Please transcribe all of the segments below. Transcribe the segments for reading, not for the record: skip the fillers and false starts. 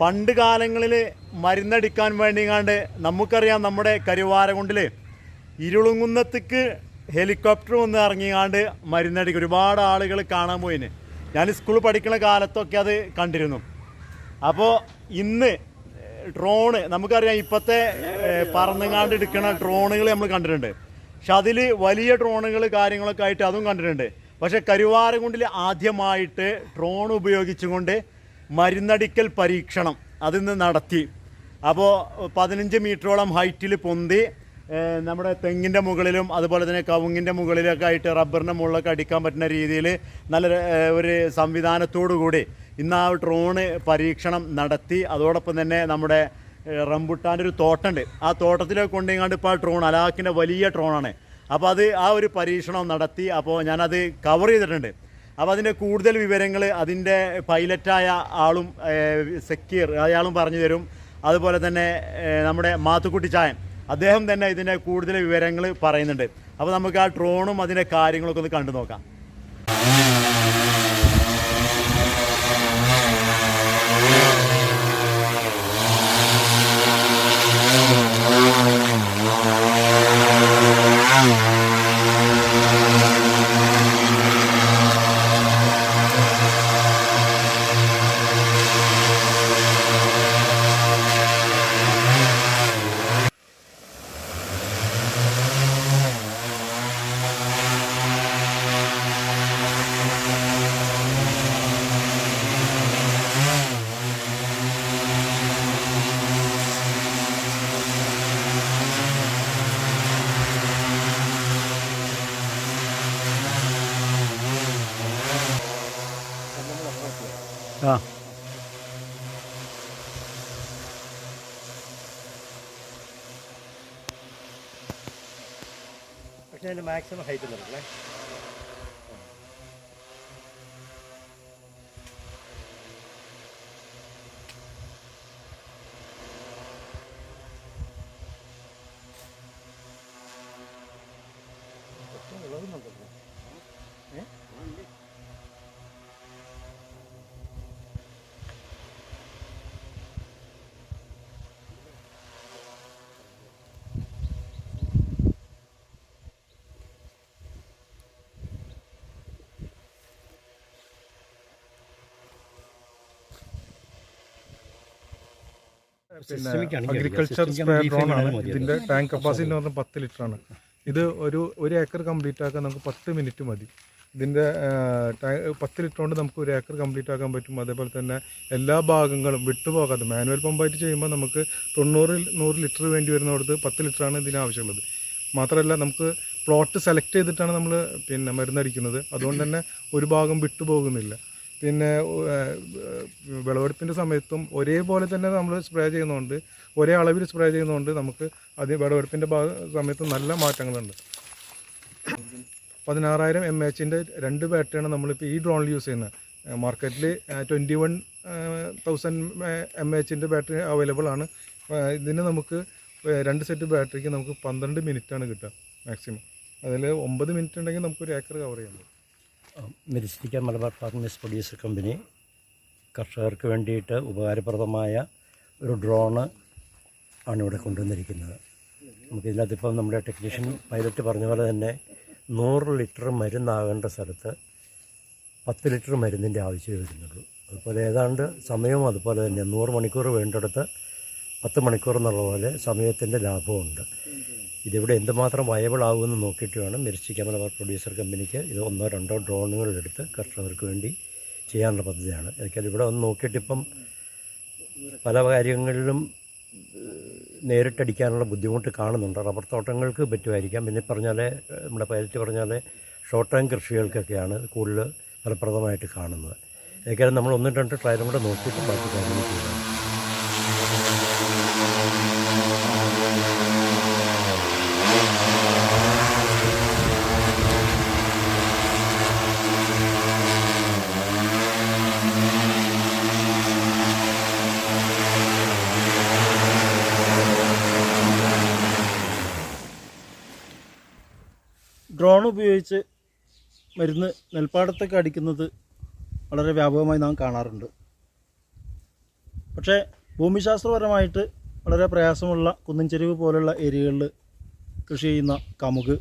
പണ്ട് കാലങ്ങളിൽ മരുന്നടിക്കാൻ വേണ്ടിങ്ങാണ്ട് നമുക്കറിയാം നമ്മുടെ കരുവാരക്കുണ്ടിൽ ഇരുളുങ്ങുന്നത്തേക്ക് ഹെലികോപ്റ്റർ വന്ന് ഇറങ്ങിങ്ങാണ്ട് മരുന്നടിക്കും. ഒരുപാട് ആളുകൾ കാണാൻ പോയിന്. ഞാൻ സ്കൂളിൽ പഠിക്കുന്ന കാലത്തൊക്കെ അത് കണ്ടിരുന്നു. അപ്പോൾ ഇന്ന് ഡ്രോണ് നമുക്കറിയാം, ഇപ്പോഴത്തെ പറന്നുങ്ങാണ്ട് എടുക്കുന്ന ഡ്രോണുകൾ നമ്മൾ കണ്ടിട്ടുണ്ട്. പക്ഷെ അതിൽ വലിയ ഡ്രോണുകൾ കാര്യങ്ങളൊക്കെ ആയിട്ട് അതും കണ്ടിട്ടുണ്ട്. പക്ഷേ കരുവാരക്കുണ്ടിൽ ആദ്യമായിട്ട് ഡ്രോൺ ഉപയോഗിച്ചുകൊണ്ട് മരുന്നടിക്കൽ പരീക്ഷണം അതിന്ന് നടത്തി. അപ്പോൾ 15 മീറ്ററോളം ഹൈറ്റിൽ പൊന്തി നമ്മുടെ തെങ്ങിൻ്റെ മുകളിലും അതുപോലെ തന്നെ കവുങ്ങിൻ്റെ മുകളിലൊക്കെ ആയിട്ട് റബ്ബറിൻ്റെ മുകളിലൊക്കെ അടിക്കാൻ പറ്റുന്ന രീതിയിൽ നല്ല ഒരു സംവിധാനത്തോടു കൂടി ഇന്ന് ആ ഡ്രോണ് പരീക്ഷണം നടത്തി. അതോടൊപ്പം തന്നെ നമ്മുടെ റംബുട്ടാൻ്റെ ഒരു തോട്ടമുണ്ട്, ആ തോട്ടത്തിലൊക്കെ കൊണ്ടുപോയിങ്ങാണ്ട് ഇപ്പോൾ ആ ഡ്രോൺ അലാക്കിൻ്റെ വലിയ ഡ്രോണാണ്. അപ്പോൾ അത് ആ ഒരു പരീക്ഷണം നടത്തി. അപ്പോൾ ഞാനത് കവർ ചെയ്തിട്ടുണ്ട്. അപ്പോൾ അതിൻ്റെ കൂടുതൽ വിവരങ്ങൾ അതിൻ്റെ പൈലറ്റായ ആളും സക്കീർ അയാളും പറഞ്ഞു തരും. അതുപോലെ തന്നെ നമ്മുടെ മാത്തുക്കുട്ടി ചായൻ അദ്ദേഹം തന്നെ ഇതിൻ്റെ കൂടുതൽ വിവരങ്ങൾ പറയുന്നുണ്ട്. അപ്പോൾ നമുക്ക് ആ ഡ്രോണും അതിൻ്റെ കാര്യങ്ങളൊക്കെ ഒന്ന് കണ്ടു നോക്കാം. ആ പക്ഷേ അതിൻ്റെ മാക്സിമം ഹൈറ്റ് നടക്കണേ. പിന്നെ അഗ്രികൾച്ചർ സ്പ്രേ ഡ്രോൺ ആണ്. ഇതിൻ്റെ ടാങ്ക് കപ്പാസിറ്റി എന്ന് പറഞ്ഞാൽ 10 ലിറ്ററാണ്. ഇത് ഒരു ഏക്കർ കംപ്ലീറ്റ് ആക്കാൻ നമുക്ക് 10 മിനിറ്റ് മതി. ഇതിൻ്റെ 10 ലിറ്റർ കൊണ്ട് നമുക്ക് 1 ഏക്കർ കംപ്ലീറ്റ് ആക്കാൻ പറ്റും. അതേപോലെ തന്നെ എല്ലാ ഭാഗങ്ങളും വിട്ടുപോകാതെ മാനുവൽ പമ്പായിട്ട് ചെയ്യുമ്പോൾ നമുക്ക് 90-100 ലിറ്റർ വേണ്ടി വരുന്നിടത്ത് 10 ലിറ്ററാണ് ഇതിന് ആവശ്യമുള്ളത്. മാത്രമല്ല നമുക്ക് പ്ലോട്ട് സെലക്ട് ചെയ്തിട്ടാണ് നമ്മൾ പിന്നെ മരുന്നടിക്കുന്നത്. അതുകൊണ്ട് തന്നെ ഒരു ഭാഗം വിട്ടുപോകുന്നില്ല. പിന്നെ വിളവെടുപ്പിൻ്റെ സമയത്തും ഒരേപോലെ തന്നെ നമ്മൾ സ്പ്രേ ചെയ്യുന്നതുകൊണ്ട്, ഒരേ അളവിൽ സ്പ്രേ ചെയ്യുന്നതുകൊണ്ട് നമുക്ക് അത് വിളവെടുപ്പിൻ്റെ സമയത്ത് നല്ല മാറ്റങ്ങളുണ്ട്. 16,000 mAh 2 ബാറ്ററിയാണ് നമ്മളിപ്പോൾ ഈ ഡ്രോണിൽ യൂസ് ചെയ്യുന്നത്. മാർക്കറ്റിൽ 21,000 mAh ബാറ്ററി അവൈലബിൾ ആണ്. ഇതിന് നമുക്ക് 2 സെറ്റ് ബാറ്ററിക്ക് നമുക്ക് 12 മിനിറ്റാണ് കിട്ടുക മാക്സിമം. അതിൽ 9 മിനിറ്റ് ഉണ്ടെങ്കിൽ നമുക്ക് 1 ഏക്കർ കവർ ചെയ്യാൻ പറ്റും. മെരിസ്റ്റിക്ക മലബാർ ഫാർമേഴ്സ് പ്രൊഡ്യൂസർ കമ്പനി കർഷകർക്ക് വേണ്ടിയിട്ട് ഉപകാരപ്രദമായ ഒരു ഡ്രോണ് ആണ് ഇവിടെ കൊണ്ടുവന്നിരിക്കുന്നത്. നമുക്കിതിനകത്തിപ്പം നമ്മുടെ ടെക്നീഷ്യൻ പൈലറ്റ് പറഞ്ഞ പോലെ തന്നെ 100 ലിറ്റർ മരുന്നാകേണ്ട സ്ഥലത്ത് 10 ലിറ്റർ മരുന്നിൻ്റെ ആവശ്യമേ വരുന്നുള്ളൂ. അതുപോലെ ഏതാണ്ട് സമയവും അതുപോലെ തന്നെ 100 മണിക്കൂർ വേണ്ടിടത്ത് 10 മണിക്കൂർ എന്നുള്ള പോലെ സമയത്തിൻ്റെ ലാഭമുണ്ട്. ഇതിവിടെ എന്തുമാത്രം വയബിൾ ആകുമെന്ന് നോക്കിയിട്ട് വേണം മെരിസ്റ്റിക്ക മലബാർ പ്രൊഡ്യൂസർ കമ്പനിക്ക് ഇത് 1-2 ഡ്രോണുകളെടുത്ത് കർഷകർക്ക് വേണ്ടി ചെയ്യാനുള്ള പദ്ധതിയാണ്. എനിക്കത് ഇവിടെ ഒന്ന് നോക്കിയിട്ടിപ്പം പല കാര്യങ്ങളിലും നേരിട്ടടിക്കാനുള്ള ബുദ്ധിമുട്ട് കാണുന്നുണ്ട്. റബ്ബർ തോട്ടങ്ങൾക്ക് പറ്റുമായിരിക്കാം. പിന്നെ പറഞ്ഞാൽ നമ്മുടെ പൈലറ്റ് പറഞ്ഞാൽ ഷോർട്ട് ടൈം കൃഷികൾക്കൊക്കെയാണ് കൂടുതൽ ഫലപ്രദമായിട്ട് കാണുന്നത്. ഏതായാലും നമ്മൾ 1-2 ട്രയലും കൂടെ നോക്കിയിട്ട് ബാക്കി കാര്യങ്ങൾ ചെയ്യാം. ഡ്രോൺ ഉപയോഗിച്ച് മരുന്ന് നെൽപ്പാടത്തൊക്കെ അടിക്കുന്നത് വളരെ വ്യാപകമായി നാം കാണാറുണ്ട്. പക്ഷേ ഭൂമിശാസ്ത്രപരമായിട്ട് വളരെ പ്രയാസമുള്ള കുന്നിൻ ചെരിവ് പോലുള്ള ഏരിയകളിൽ കൃഷി ചെയ്യുന്ന കമുക്,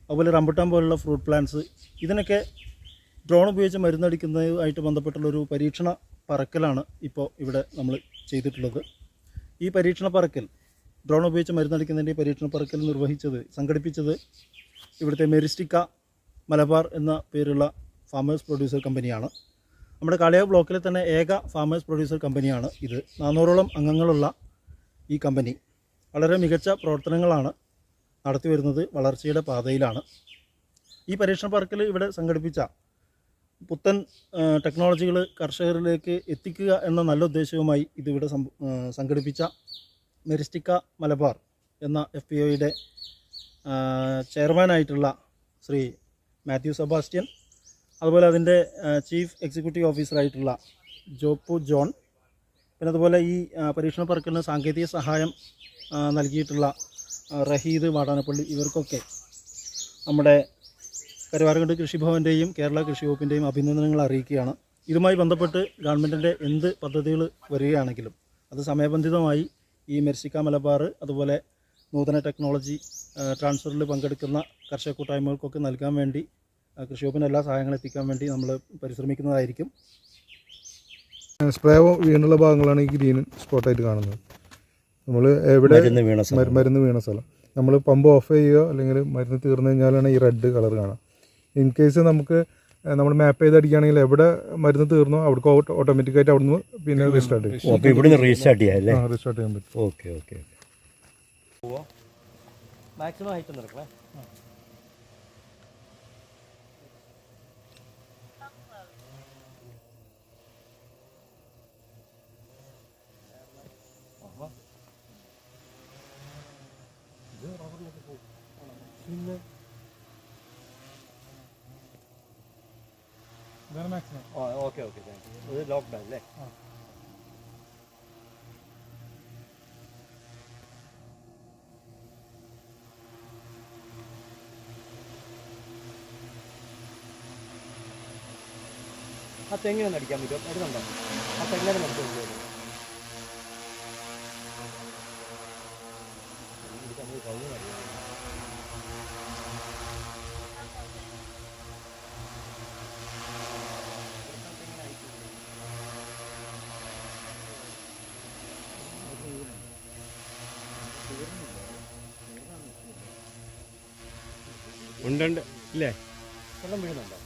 അതുപോലെ റംബുട്ടാൻ പോലുള്ള ഫ്രൂട്ട് പ്ലാന്റ്സ്, ഇതിനൊക്കെ ഡ്രോൺ ഉപയോഗിച്ച് മരുന്നടിക്കുന്നതുമായിട്ട് ബന്ധപ്പെട്ടുള്ളൊരു പരീക്ഷണ പറക്കലാണ് ഇപ്പോൾ ഇവിടെ നമ്മൾ ചെയ്തിട്ടുള്ളത്. ഈ പരീക്ഷണ പറക്കൽ, ഡ്രോൺ ഉപയോഗിച്ച് മരുന്നടിക്കുന്നതിൻ്റെ പരീക്ഷണ പറക്കൽ സംഘടിപ്പിച്ചത് ഇവിടുത്തെ മെരിസ്റ്റിക്ക മലബാർ എന്ന പേരുള്ള ഫാമേഴ്സ് പ്രൊഡ്യൂസർ കമ്പനിയാണ്. നമ്മുടെ കാളിയാവ് ബ്ലോക്കിലെ തന്നെ ഏക ഫാമേഴ്സ് പ്രൊഡ്യൂസർ കമ്പനിയാണ് ഇത്. 400ഓളം അംഗങ്ങളുള്ള ഈ കമ്പനി വളരെ മികച്ച പ്രവർത്തനങ്ങളാണ് നടത്തി വരുന്നത്, വളർച്ചയുടെ പാതയിലാണ്. ഈ പരീക്ഷണ പാർക്കിൽ ഇവിടെ സംഘടിപ്പിച്ച പുത്തൻ ടെക്നോളജികൾ കർഷകരിലേക്ക് എത്തിക്കുക എന്ന നല്ല ഉദ്ദേശവുമായി ഇതിവിടെ സംഘടിപ്പിച്ച മെരിസ്റ്റിക്ക മലബാർ എന്ന FPOയുടെ ചെയർമാനായിട്ടുള്ള ശ്രീ മാത്യു സെബാസ്റ്റ്യൻ, അതുപോലെ അതിൻ്റെ ചീഫ് എക്സിക്യൂട്ടീവ് ഓഫീസറായിട്ടുള്ള ജോപ്പു ജോൺ, പിന്നെ അതുപോലെ ഈ പരീക്ഷണ പറക്കലിന് സാങ്കേതിക സഹായം നൽകിയിട്ടുള്ള റഹീദ് വാടാനപ്പള്ളി, ഇവർക്കൊക്കെ നമ്മുടെ കരുവാരക്കുണ്ട് കൃഷിഭവൻ്റെയും കേരള കൃഷി വകുപ്പിൻ്റെയും അഭിനന്ദനങ്ങൾ അറിയിക്കുകയാണ്. ഇതുമായി ബന്ധപ്പെട്ട് ഗവൺമെൻറ്റിൻ്റെ എന്ത് പദ്ധതികൾ വരികയാണെങ്കിലും അത് സമയബന്ധിതമായി ഈ മെർസിക്ക മലബാർ അതുപോലെ നൂതന ടെക്നോളജി ട്രാൻസ്ഫറിൽ പങ്കെടുക്കുന്ന കർഷക കൂട്ടായ്മകൾക്കൊക്കെ നൽകാൻ വേണ്ടി കൃഷി വകുപ്പിന് എല്ലാ സഹായങ്ങളും എത്തിക്കാൻ വേണ്ടി നമ്മൾ പരിശ്രമിക്കുന്നതായിരിക്കും. സ്പ്രേ വീണുള്ള ഭാഗങ്ങളാണ് ഈ ഗ്രീൻ സ്പോട്ടായിട്ട് കാണുന്നത്. നമ്മൾ എവിടെ മരുന്ന് വീണ സ്ഥലം നമ്മൾ പമ്പ് ഓഫ് ചെയ്യുകയോ അല്ലെങ്കിൽ മരുന്ന് തീർന്നു കഴിഞ്ഞാലാണ് ഈ റെഡ് കളർ കാണാം. ഇൻ കേസ് നമുക്ക് നമ്മൾ മാപ്പ് ചെയ്ത് അടിക്കുകയാണെങ്കിൽ എവിടെ മരുന്ന് തീർന്നോ അവിടെ ഓട്ടോമാറ്റിക്കായിട്ട് അവിടെ നിന്ന് പിന്നെ റീസ്റ്റാർട്ട് ചെയ്യും. റീസ്റ്റാർട്ട് ചെയ്യാൻ പറ്റും. Okay okay. മാക്സിമം ഹൈറ്റ് നടക്കണേ. Okay okay, thank you. ഇത് ലോക്ക്ഡൗൺ അല്ലേ? ആ തെങ്ങിനൊന്നും അടിക്കാൻ പറ്റുമോ? വരുന്നുണ്ടോ? ആ തെങ്ങിനെ നമുക്ക് ഉണ്ട് ഇല്ലേ? വെള്ളം വീഴുന്നുണ്ടോ?